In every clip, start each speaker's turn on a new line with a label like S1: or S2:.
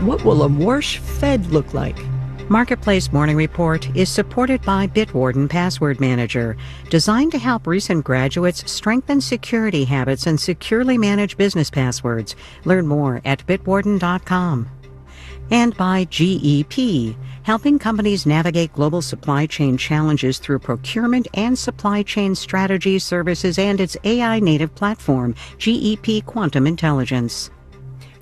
S1: What will a Warsh Fed look like?
S2: Marketplace Morning Report is supported by Bitwarden Password Manager, designed to help recent graduates strengthen security habits and securely manage business passwords. Learn more at bitwarden.com. And by GEP, helping companies navigate global supply chain challenges through procurement and supply chain strategies, services, and its AI-native platform, GEP Quantum Intelligence.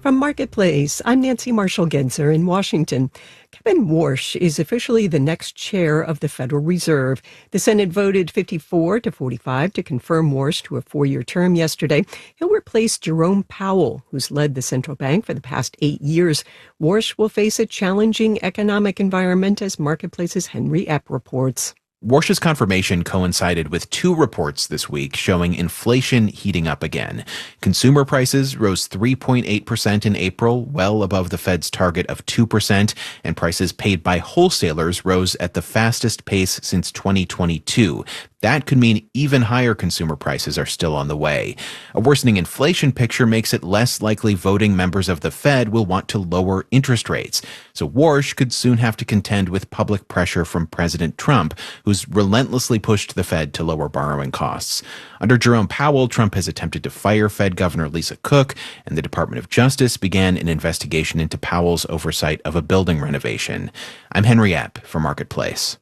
S1: From Marketplace, I'm Nancy Marshall-Genzer in Washington. Kevin Warsh is officially the next chair of the Federal Reserve. The Senate voted 54-45 to confirm Warsh to a 4-year term yesterday. He'll replace Jerome Powell, who's led the central bank for the past 8 years. Warsh will face a challenging economic environment, as Marketplace's Henry Epp reports.
S3: Warsh's confirmation coincided with 2 reports this week showing inflation heating up again. Consumer prices rose 3.8% in April, well above the Fed's target of 2%, and prices paid by wholesalers rose at the fastest pace since 2022. That could mean even higher consumer prices are still on the way. A worsening inflation picture makes it less likely voting members of the Fed will want to lower interest rates. So Warsh could soon have to contend with public pressure from President Trump, who's relentlessly pushed the Fed to lower borrowing costs. Under Jerome Powell, Trump has attempted to fire Fed Governor Lisa Cook, and the Department of Justice began an investigation into Powell's oversight of a building renovation. I'm Henry Epp for Marketplace.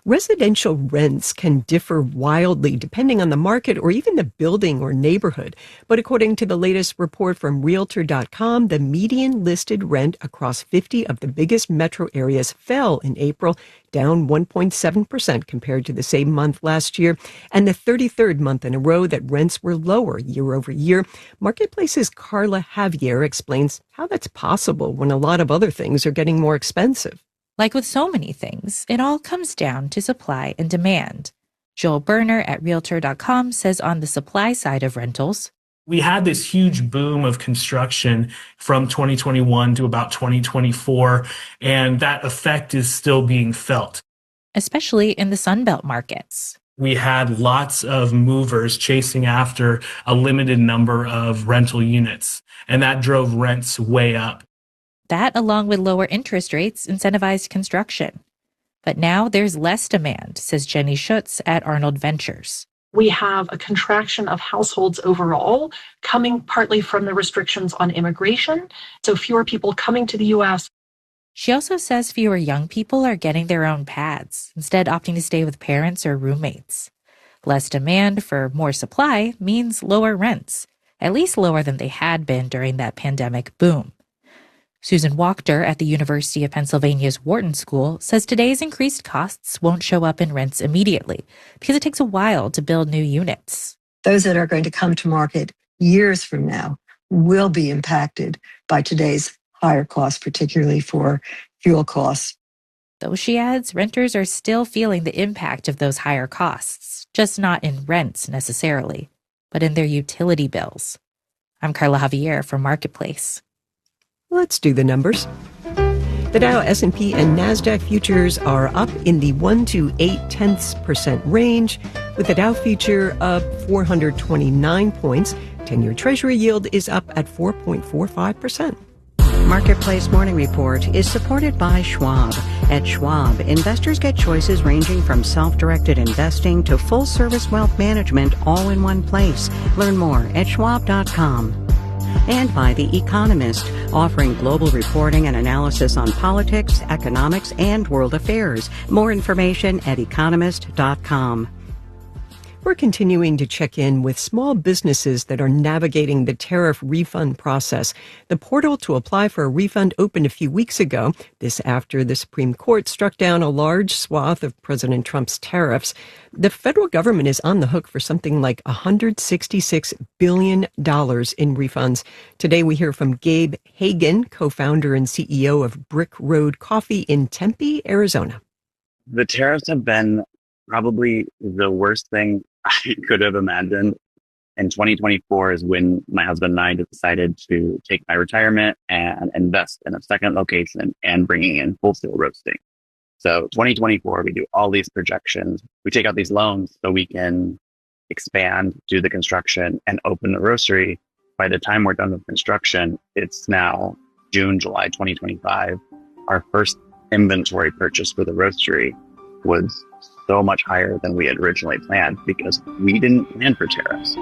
S1: Residential rents can differ wildly depending on the market or even the building or neighborhood. But according to the latest report from Realtor.com, the median listed rent across 50 of the biggest metro areas fell in April, down 1.7% compared to the same month last year, and the 33rd month in a row that rents were lower year over year. Marketplace's Carla Javier explains how that's possible when a lot of other things are getting more expensive.
S4: Like with so many things, it all comes down to supply and demand. Joel Berner at Realtor.com says on the supply side of rentals,
S5: we had this huge boom of construction from 2021 to about 2024, and that effect is still being felt.
S4: Especially in the Sunbelt markets.
S5: We had lots of movers chasing after a limited number of rental units, and that drove rents way up.
S4: That, along with lower interest rates, incentivized construction. But now there's less demand, says Jenny Schutz at Arnold Ventures.
S6: We have a contraction of households overall, coming partly from the restrictions on immigration, so fewer people coming to the U.S.
S4: She also says fewer young people are getting their own pads, instead opting to stay with parents or roommates. Less demand for more supply means lower rents, at least lower than they had been during that pandemic boom. Susan Wachter at the University of Pennsylvania's Wharton School says today's increased costs won't show up in rents immediately because it takes a while to build new units.
S7: Those that are going to come to market years from now will be impacted by today's higher costs, particularly for fuel costs.
S4: Though, she adds, renters are still feeling the impact of those higher costs, just not in rents necessarily, but in their utility bills. I'm Carla Javier for Marketplace.
S1: Let's do the numbers. The Dow, S&P, and NASDAQ futures are up in the 1 to 0.8% range, with the Dow future up 429 points. 10-year Treasury yield is up at 4.45%.
S2: Marketplace Morning Report is supported by Schwab. At Schwab, investors get choices ranging from self-directed investing to full-service wealth management all in one place. Learn more at schwab.com. And by The Economist, offering global reporting and analysis on politics, economics, and world affairs. More information at economist.com.
S1: We're continuing to check in with small businesses that are navigating the tariff refund process. The portal to apply for a refund opened a few weeks ago, this after the Supreme Court struck down a large swath of President Trump's tariffs. The federal government is on the hook for something like $166 billion in refunds. Today we hear from Gabe Hagan, co-founder and CEO of Brick Road Coffee in Tempe, Arizona.
S8: The tariffs have been probably the worst thing I could have imagined. And 2024 is when my husband and I decided to take my retirement and invest in a second location and bringing in wholesale roasting. So 2024, we do all these projections. We take out these loans so we can expand, do the construction, and open the roastery. By the time we're done with construction, it's now June, July 2025, our first inventory purchase for the roastery was so much higher than we had originally planned because we didn't plan for tariffs.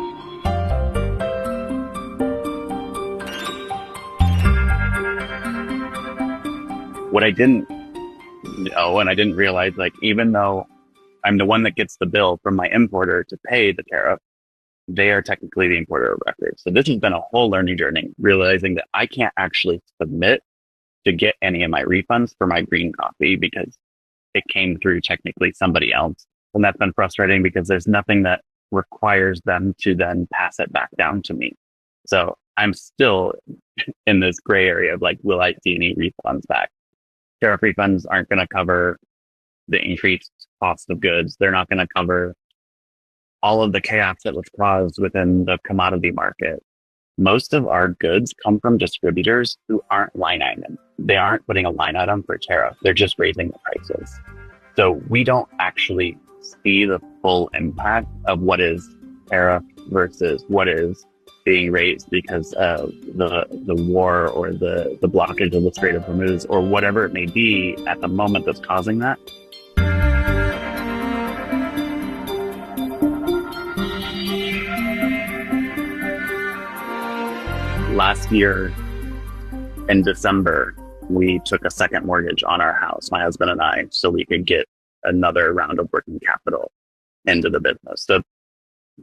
S8: What I didn't know and I didn't realize, like, even though I'm the one that gets the bill from my importer to pay the tariff, they are technically the importer of record. So this has been a whole learning journey, realizing that I can't actually submit to get any of my refunds for my green coffee because it came through technically somebody else. And that's been frustrating because there's nothing that requires them to then pass it back down to me. So I'm still in this gray area of like, will I see any refunds back? Tariff refunds aren't going to cover the increased cost of goods. They're not going to cover all of the chaos that was caused within the commodity market. Most of our goods come from distributors who aren't line item. They aren't putting a line item for tariff. They're just raising the prices. So we don't actually see the full impact of what is tariff versus what is being raised because of the war or the blockage of the Strait of Hormuz or whatever it may be at the moment that's causing that. Last year in December, we took a second mortgage on our house, my husband and I, so we could get another round of working capital into the business. So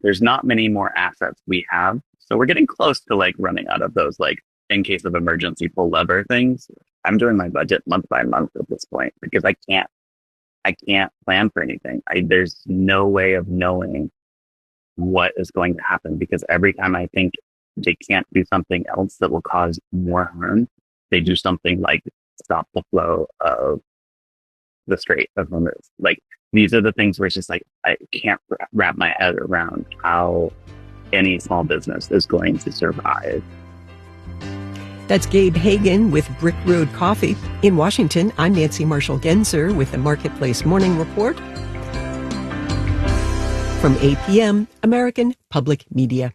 S8: there's not many more assets we have. So we're getting close to like running out of those, like in case of emergency pull lever things. I'm doing my budget month by month at this point because I can't plan for anything. There's no way of knowing what is going to happen because every time I think they can't do something else that will cause more harm, they do something like stop the flow of the Strait of Hormuz. Like these are the things where it's just like, I can't wrap my head around how any small business is going to survive.
S1: That's Gabe Hagan with Brick Road Coffee. In Washington, I'm Nancy Marshall-Genzer with the Marketplace Morning Report from APM, American Public Media.